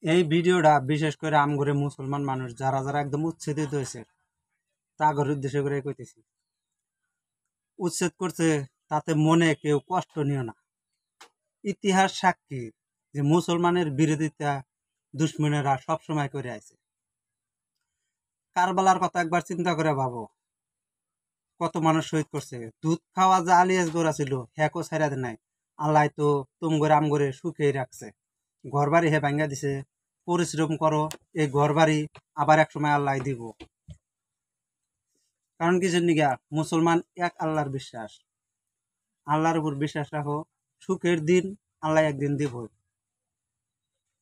এই ভিডিওটা বিশেষ করে আমগরে মুসলমান মানুষ যারা যারা একদম উচ্ছেদিত হয়েছে তাগর উদ্দেশ্য করে কইতেছি। উচ্ছেদ করছে তাতে মনে কেউ কষ্ট নিও না। ইতিহাস সাক্ষী যে মুসলমানের বিরোধিতা দুশ্মনেরা সবসময় করে আছে। কারবালার কথা একবার চিন্তা করে ভাবো, কত মানুষ শহীদ করছে। দুধ খাওয়া যে আলিয়াস গোড়া ছিল হ্যাকো ছাইরা দে নাই। আল্লাহ তো তুম করে আম করে সুখেই রাখছে। ঘর বাড়ি হে ভাঙ্গা দিছে। পরিশ্রম করো, এই ঘর বাড়ি আবার এক সময় আল্লাহ দিব। কারণ কিসের নিগা মুসলমান এক আল্লাহর বিশ্বাস। আল্লাহর উপর বিশ্বাস রাখো, সুখের দিন আল্লাহ একদিন দিব।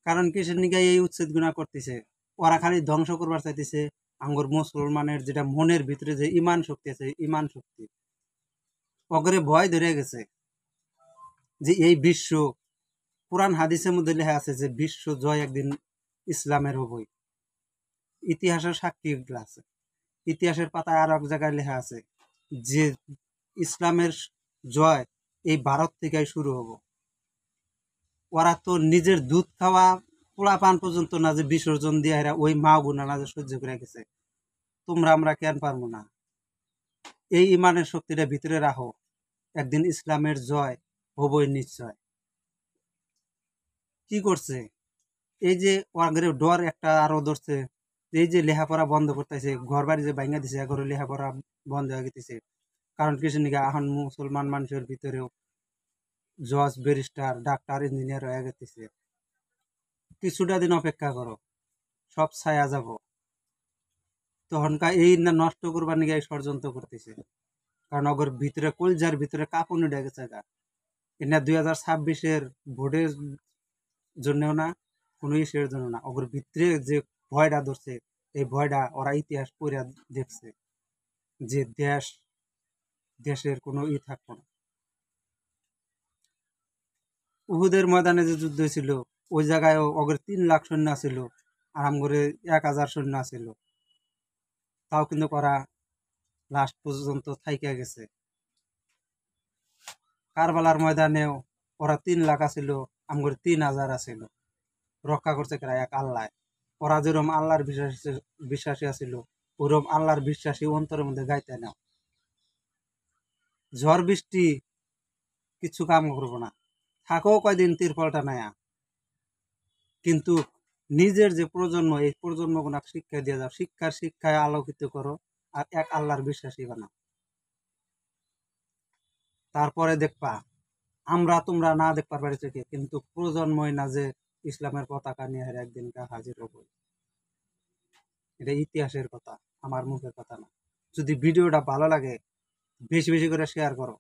কারণ কিসের নিগা এই উচ্ছেদ গুণা করতেছে, ওরা খালি ধ্বংস করবার চাইতেছে আঙ্গুর মুসলমানের যেটা মনের ভিতরে যে ইমান শক্তি আছে, ইমান শক্তি অগরে ভয় ধরে গেছে যে এই বিশ্ব, কোরআন হাদিসের মধ্যে লেখা আছে যে বিশ্ব জয় একদিন ইসলামের হবই। ইতিহাসের সাক্ষী এগুলো আছে। ইতিহাসের পাতায় আর এক জায়গায় লেখা আছে যে ইসলামের জয় এই ভারত থেকে শুরু হবো। ওরা তো নিজের দুধ খাওয়া পোলা পান পর্যন্ত না যে বিসর্জন দিয়ে এরা ওই মা গুনা না যে সহ্য করে গেছে, তোমরা আমরা কেন পারবো না? এই ইমানের শক্তিটা ভিতরে রাখো, একদিন ইসলামের জয় হবই নিশ্চয়। কি করছে এই যে ওয়াগরে ডর একটা আরো ধরছে, এই যে লেখাপড়া বন্ধ করতেছে, ঘর বাড়ি যে ভাঙা দিছে এগুলো লেখাপড়া বন্ধ হয়ে গেছে। কারণ কিছু নাকি এখন মুসলমান মানুষের ভিতরেও জজ ব্যারিস্টার ডাক্তার ইঞ্জিনিয়ার হয়ে গেছে। কিছুটা দিন অপেক্ষা করো, সব ছায়া যাব। তখনকার এই না নষ্ট করবার নিয়ে এই ষড়যন্ত্র করতেছে। কারণ অগর ভিতরে কলজার ভিতরে কাঁপুনি উঠে গেছে গা। এটা 2026-এর ভোটের জন্যও না, কোনো ইসের জন্য না, অগর ভিতরে যে ভয়টা ধরছে, এই ভয়টা ওরা ইতিহাস পড়ে দেখছে যে দেশের কোনো থাকবো না। উহুদের ময়দানে যে যুদ্ধ ছিল ওই জায়গায় অগর 3 লাখ সৈন্য ছিল, আরাম করে 1,000 সৈন্য ছিল, তাও কিন্তু ওরা লাস্ট পর্যন্ত থাইকা গেছে। কারবালার ময়দানেও ওরা 3 লাখ আছিল, আমগর 3,000 আছিল। রক্ষা করছে কারা? এক আল্লাহ। ওরা যেরকম আল্লাহর বিশ্বাসী আছিল, ওরকম আল্লাহর বিশ্বাসী অন্তরের মধ্যে গাইতে নাও। ঝড় বৃষ্টি কিছু কাম করবো না, থাকো কয়দিন তিরপলটা নায়া, কিন্তু নিজের যে প্রজন্ম, এই প্রজন্ম কোন শিক্ষা দিয়ে যাও, শিক্ষায় আলোকিত করো, আর এক আল্লাহর বিশ্বাসী বানাও। তারপরে দেখবা আমরা তোমরা না দেখবার পারি চোখে, কিন্তু প্রজন্মই না যে ইসলামের পতাকা নিয়ে একদিন হাজির হবো। এটা ইতিহাসের কথা, আমার মুখের কথা না। যদি ভিডিওটা ভালো লাগে বেশি বেশি করে শেয়ার করো।